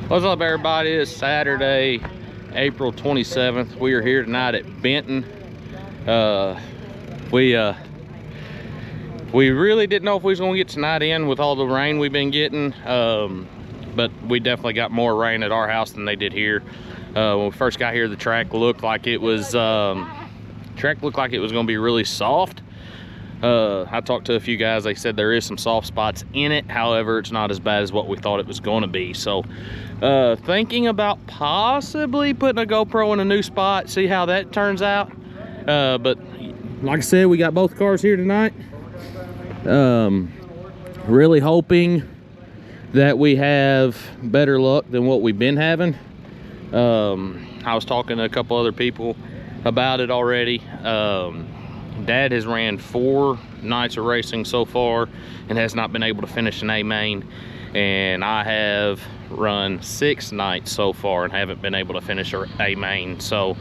What's up, everybody? It's Saturday, April 27th. We are here tonight at Benton. We really didn't know if we was gonna get tonight in with all the rain we've been getting, but we definitely got more rain at our house than they did here. When we first got here, the track looked like it was gonna be really soft. I talked to a few guys. They said there is some soft spots in it. However, it's not as bad as what we thought it was going to be. So thinking about possibly putting a GoPro in a new spot, see how that turns out. But like I said, we got both cars here tonight. Really hoping that we have better luck than what we've been having. I was talking to a couple other people about it already. Dad has ran 4 nights of racing so far and has not been able to finish an A main, and I have run 6 nights so far and haven't been able to finish A main. So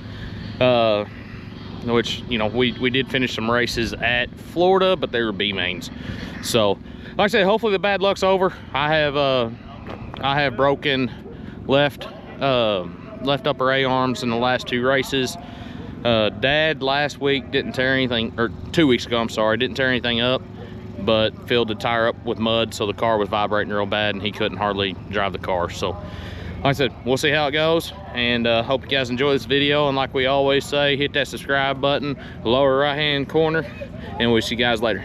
which, you know, we did finish some races at Florida, but they were B mains. So like I said, hopefully the bad luck's over. I have broken left upper A arms in the last 2 races. Dad last week didn't tear anything, or 2 weeks ago, I'm sorry, didn't tear anything up, but filled the tire up with mud, so the car was vibrating real bad and he couldn't hardly drive the car. So like I said, we'll see how it goes, and hope you guys enjoy this video. And like we always say, hit that subscribe button, lower right hand corner, and we'll see you guys later.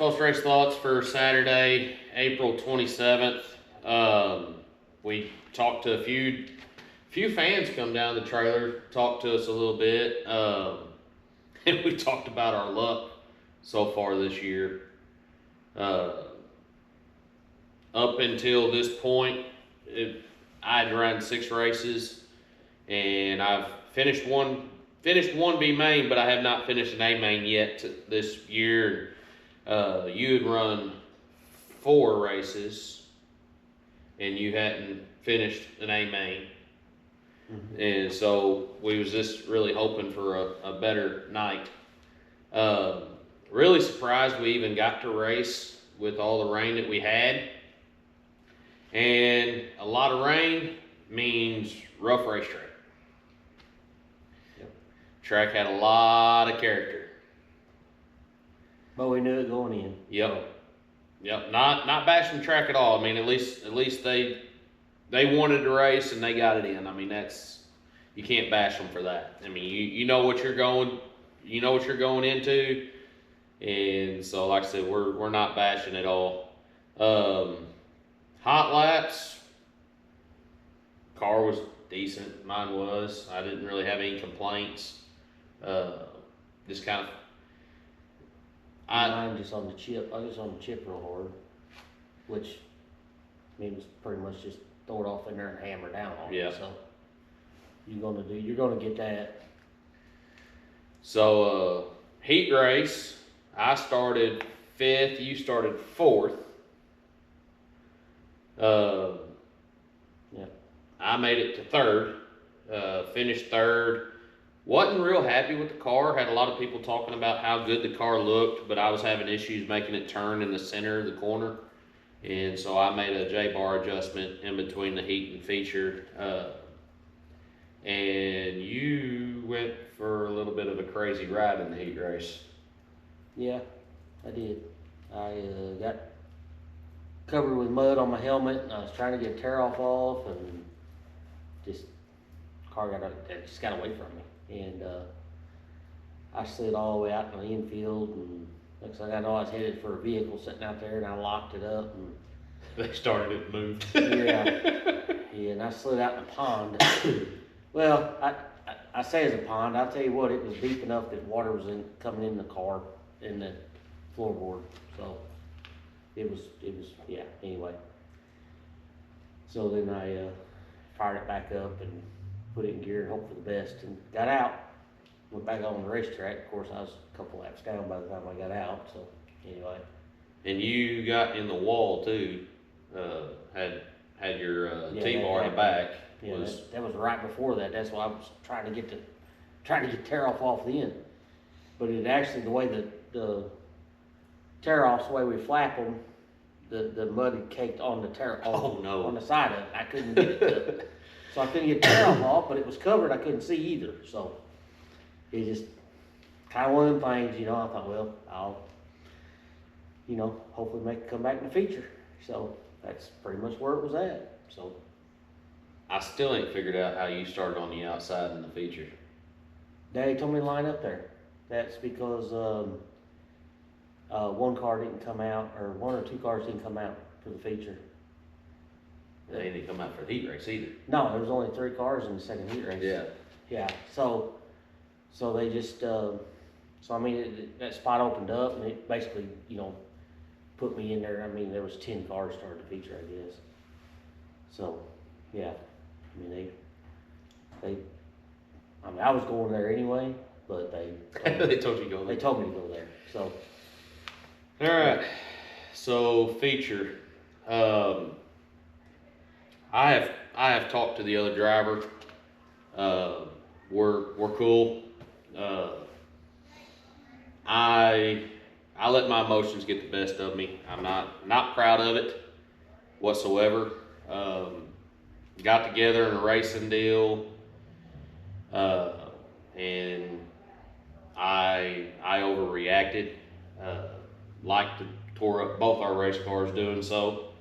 post race thoughts for Saturday, April 27th. We talked to a few fans come down the trailer, talked to us a little bit, and we talked about our luck so far this year. Up until this point, I'd run 6 races, and I've finished one B main, but I have not finished an A main yet this year. You had run 4 races, and you hadn't finished an A main. Mm-hmm. And so we was just really hoping for a better night. Really surprised we even got to race with all the rain that we had. And a lot of rain means rough racetrack. Yep. Track had a lot of character. But we knew it going in. Yep. Yep. Not bashing the track at all. I mean, at least they wanted to race and they got it in. I mean, you can't bash them for that. I mean, you know what you're going into, and so like I said, we're not bashing at all. Hot laps, car was decent. Mine was. I didn't really have any complaints. Just kind of. Mine just on the chip. I was on the chip real hard, which means pretty much just throw it off in there and hammer down on it. So you're gonna get that. So heat race, I started 5th. You started 4th. Yeah. I made it to 3rd. Finished 3rd. Wasn't real happy with the car. Had a lot of people talking about how good the car looked, but I was having issues making it turn in the center of the corner. And so I made a J-bar adjustment in between the heat and feature. And you went for a little bit of a crazy ride in the heat race. Yeah, I did. I got covered with mud on my helmet, and I was trying to get a tear-off off, and just car just got away from me. And I slid all the way out in the infield, and looks like I know I was headed for a vehicle sitting out there, and I locked it up, and they started it to move. Yeah, and I slid out in the pond. Well, I say it's a pond. I'll tell you what, it was deep enough that water was coming in the car, in the floorboard. So it was yeah. Anyway, so then I fired it back up and put it in gear and hope for the best, and got out. Went back on the racetrack. Of course, I was a couple laps down by the time I got out. So anyway. And you got in the wall too. Had your T-bar in the back. Yeah, that was right before that. That's why I was trying to get tear off the end. But it actually, the way the tear offs, the way we flap them, the mud had caked on the tear off. Oh no! On the side of it, I couldn't get it to. So I couldn't get tear off, but it was covered. I couldn't see either. So it just kind of one of them things, you know. I thought, well, I'll, hopefully make it come back in the feature. So that's pretty much where it was at. So I still ain't figured out how you started on the outside in the feature. Daddy told me to line up there. That's because one car didn't come out, or 1 or 2 cars didn't come out for the feature. They didn't come out for the heat race either. No, there was only 3 cars in the second heat race. Yeah. Yeah. So they just I mean that spot opened up, and it basically put me in there. I mean there was 10 cars started the feature, I guess. So yeah, I mean I was going there anyway, but they told you to go there. They told me to go there. So all right. So feature. I have talked to the other driver. We're cool. I let my emotions get the best of me. I'm not proud of it whatsoever. Got together in a racing deal, and I overreacted. Like to tore up both our race cars doing so.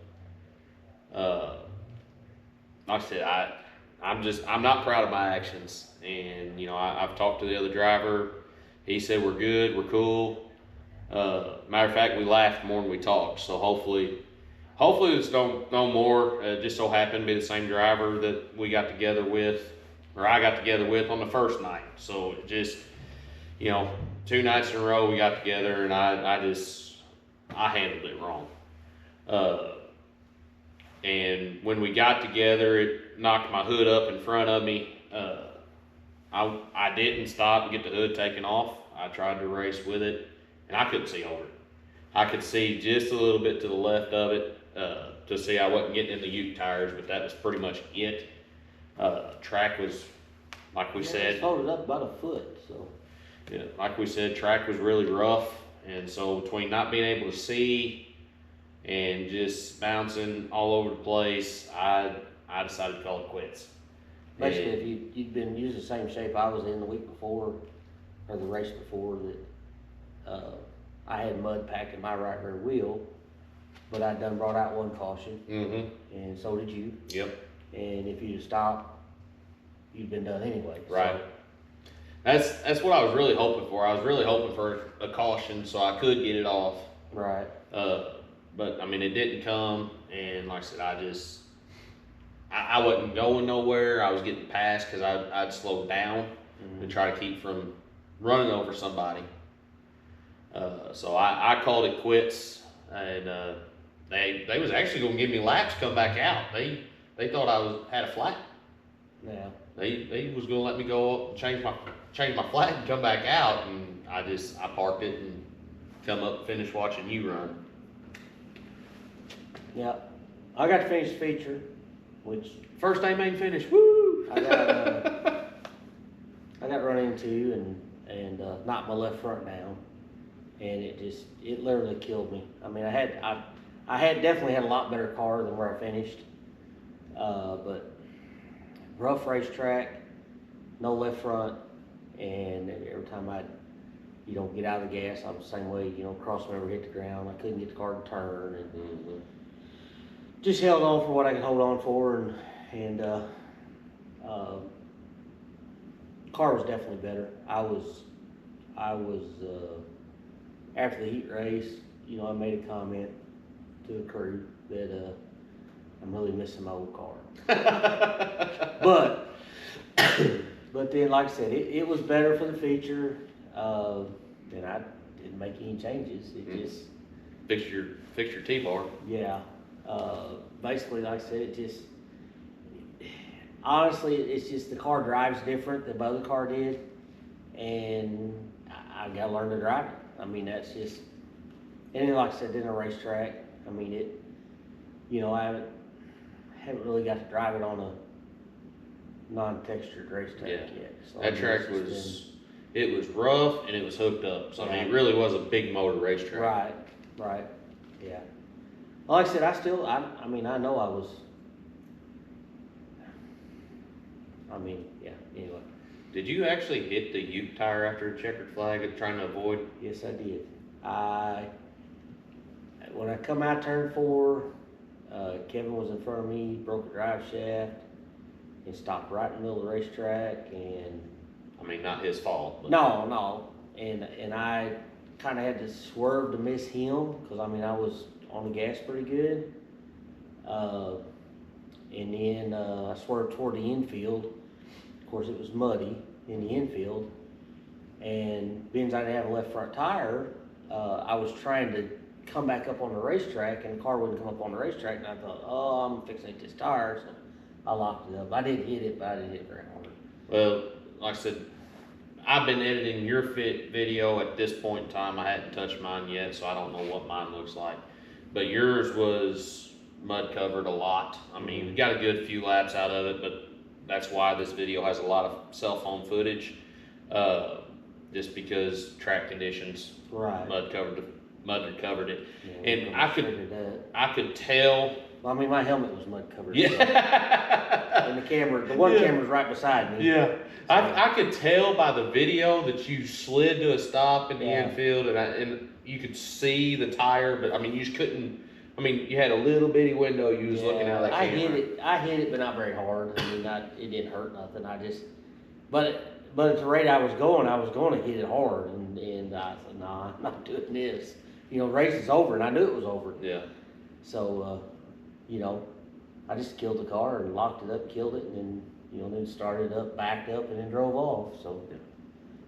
Like I said, I'm not proud of my actions, and I've talked to the other driver. He said we're good, we're cool. Matter of fact, we laughed more than we talked. So hopefully it's no more. Just so happened to be the same driver that we got together with, or I got together with on the first night. So it just, 2 nights in a row we got together, and I handled it wrong. And when we got together, it knocked my hood up in front of me. I didn't stop and get the hood taken off. I tried to race with it, and I couldn't see over it. I could see just a little bit to the left of it to see I wasn't getting in the Ute tires, but that was pretty much it. Track was, like we said, folded up about a foot. So yeah, like we said, track was really rough, and so between not being able to see and just bouncing all over the place, I decided to call it quits. Basically, if you'd been using the same shape I was in the week before, or the race before, that I had mud packed in my right rear wheel, but I'd done brought out one caution, and so did you. Yep. And if you'd stopped, you'd been done anyway. Right. So. That's what I was really hoping for. I was really hoping for a caution so I could get it off. Right. But I mean, it didn't come, and like I said, I wasn't going nowhere. I was getting past because I'd slowed down to try to keep from running over somebody. So I called it quits, and they was actually gonna give me laps, come back out. They thought I had a flat. Yeah. They was gonna let me go up and change my flat and come back out, and I parked it and come up and finish watching you run. Yeah, I got to finish the feature, which first day main finish. Woo! I got run into and knocked my left front down, and it literally killed me. I mean, I had definitely had a lot better car than where I finished, but rough racetrack, no left front, and every time you don't get out of the gas, I'm the same way. Cross never hit the ground. I couldn't get the car to turn, and just held on for what I could hold on for, and car was definitely better. I was after the heat race, I made a comment to the crew that I'm really missing my old car. but then, like I said, it was better for the feature, and I didn't make any changes. It just fix your T-bar. Yeah. Basically, like I said, honestly, it's just the car drives different than the other car did, and I gotta learn to drive it. I mean, that's just, and then, like I said, in a racetrack, I mean, I haven't really got to drive it on a non-textured racetrack yet. So that track it was rough and it was hooked up. So I mean, it really was a big motor racetrack. Right, yeah. Like I said, I mean, I know I was, anyway. Did you actually hit the Ute tire after a checkered flag trying to avoid? Yes, I did. When I come out turn 4, Kevin was in front of me, broke a drive shaft, and stopped right in the middle of the racetrack, and... I mean, not his fault. But... No, and I kind of had to swerve to miss him, because, I mean, I was on the gas pretty good, and then I swerved toward the infield. Of course, it was muddy in the infield, and being I didn't have a left front tire, I was trying to come back up on the racetrack, and the car wouldn't come up on the racetrack, and I thought, I'm fixing to hit this tire, so I locked it up. I did hit it, but I didn't hit it very hard. Well, like I said, I've been editing your video at this point in time. I hadn't touched mine yet, so I don't know what mine looks like. But yours was mud covered a lot. I mean, we got a good few laps out of it, but that's why this video has a lot of cell phone footage, just because track conditions, right. mud covered it, yeah, and I could tell. Well, I mean, my helmet was mud covered. Yeah. So. And the one camera's right beside me. Yeah. So. I could tell by the video that you slid to a stop in the infield, and you could see the tire, but I mean, you just couldn't. I mean, you had a little bitty window. You was looking out of that camera. I hit it, but not very hard. I mean, it didn't hurt nothing. But but at the rate I was going to hit it hard, and I said, nah, I'm not doing this. You know, the race is over, and I knew it was over. Yeah. So, you know, I just killed the car and locked it up, killed it, and then, you know, then started up, backed up, and then drove off. So,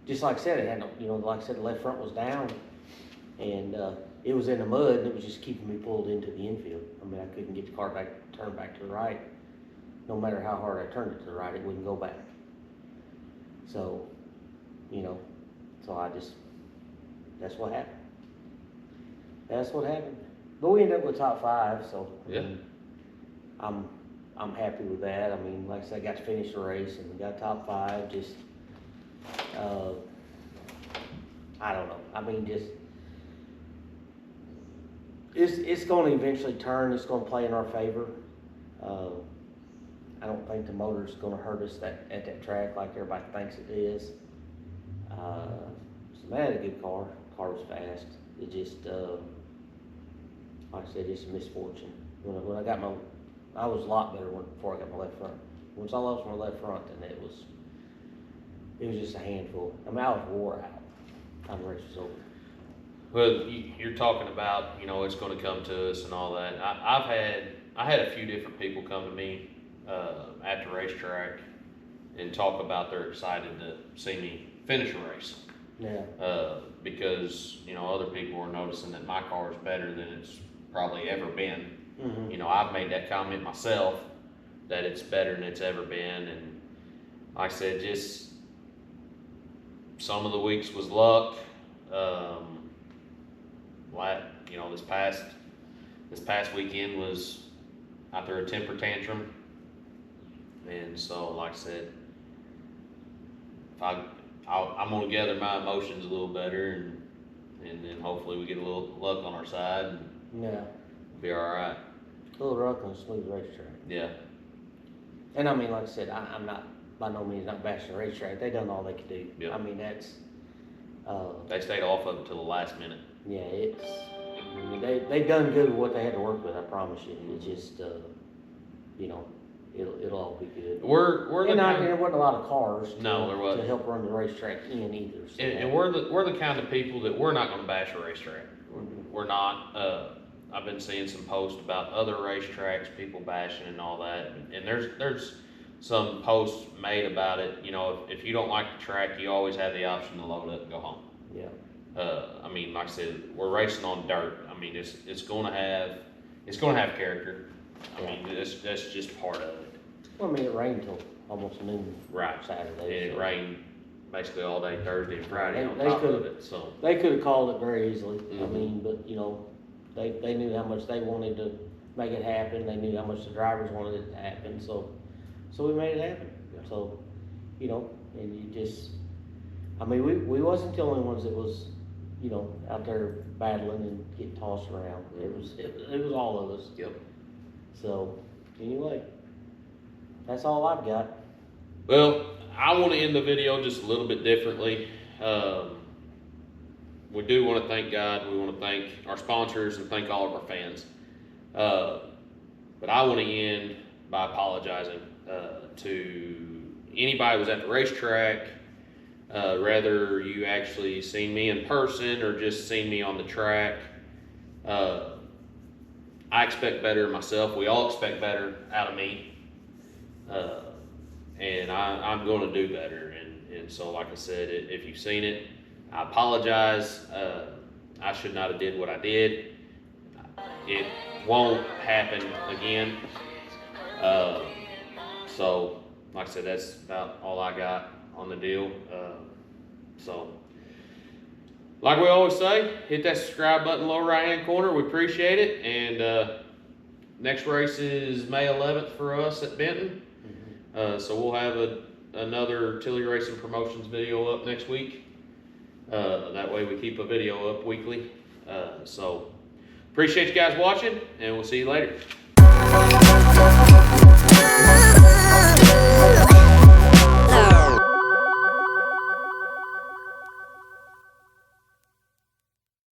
just like I said, it had no, you know, like I said, the left front was down, and it was in the mud, and it was just keeping me pulled into the infield. I mean, I couldn't get the car back, turned back to the right. No matter how hard I turned it to the right, it wouldn't go back. So, you know, so I just, that's what happened. That's what happened. But we ended up with top 5, so Yeah. I mean, I'm happy with that. I mean, like I said, I got to finish the race and we got top 5. Just, I don't know. I mean, just, it's going to eventually turn. It's going to play in our favor. I don't think the motor's going to hurt us at that track like everybody thinks it is. So they had a good car. The car was fast. It just, like I said, just a misfortune. When I got I was a lot better before I got my left front. Once I lost my left front, then it was just a handful. I mean, I was wore out. Time the race was over. Well, you're talking about, you know, it's going to come to us and all that. I had a few different people come to me at the racetrack and talk about they're excited to see me finish a race. Yeah. Because, you know, other people are noticing that my car is better than it's probably ever been. Mm-hmm. You know, I've made that comment myself that it's better than it's ever been, and like I said, just some of the weeks was luck. You know, this past weekend was I threw a temper tantrum, and so like I said, I'm gonna gather my emotions a little better, and then hopefully we get a little luck on our side, and Yeah. be all right. A little rough on a smooth racetrack. Yeah. And I mean, like I said, I'm not, by no means not bashing the racetrack. They done all they could do. Yeah. I mean, that's, They stayed off of it till the last minute. yeah, I mean, they done good with what they had to work with, I promise you. It's just, you know, it'll all be good. We're the And kind there wasn't a lot of cars No, there wasn't. to help run the racetrack in either. So and we're the kind of people that we're not going to bash a racetrack. Mhm. We're not. I've been seeing some posts about other racetracks, people bashing and all that, and there's some posts made about it. You know, if you don't like the track, you always have the option to load up and go home. Yeah. I mean, like I said, we're racing on dirt. I mean, it's going to have character. I mean, that's just part of it. Well, I mean, it rained till almost noon Right. Saturday. And it so rained basically all day Thursday and Friday on They top could've- of it. So They could have called it very easily. I Mhm. mean, but you know, they knew how much they wanted to make it happen. They knew how much the drivers wanted it to happen. So we made it happen. Yeah. So, you know, and you just, I mean, we wasn't the only ones that was, you know, out there battling and getting tossed around. It was all of us. Yep. So anyway, that's all I've got. Well, I want to end the video just a little bit differently. We do want to thank God. We want to thank our sponsors and thank all of our fans. But I want to end by apologizing to anybody who was at the racetrack, whether you actually seen me in person or just seen me on the track. I expect better of myself. We all expect better out of me. And I'm going to do better. And so, like I said, if you've seen it, I apologize. I should not have did what I did. It won't happen again. So, like I said, that's about all I got on the deal. So, like we always say, hit that subscribe button lower right hand corner. We appreciate it. And next race is May 11th for us at Benton. So we'll have another Tilley Racing Promotions video up next week. That way we keep a video up weekly. So appreciate you guys watching, and we'll see you later.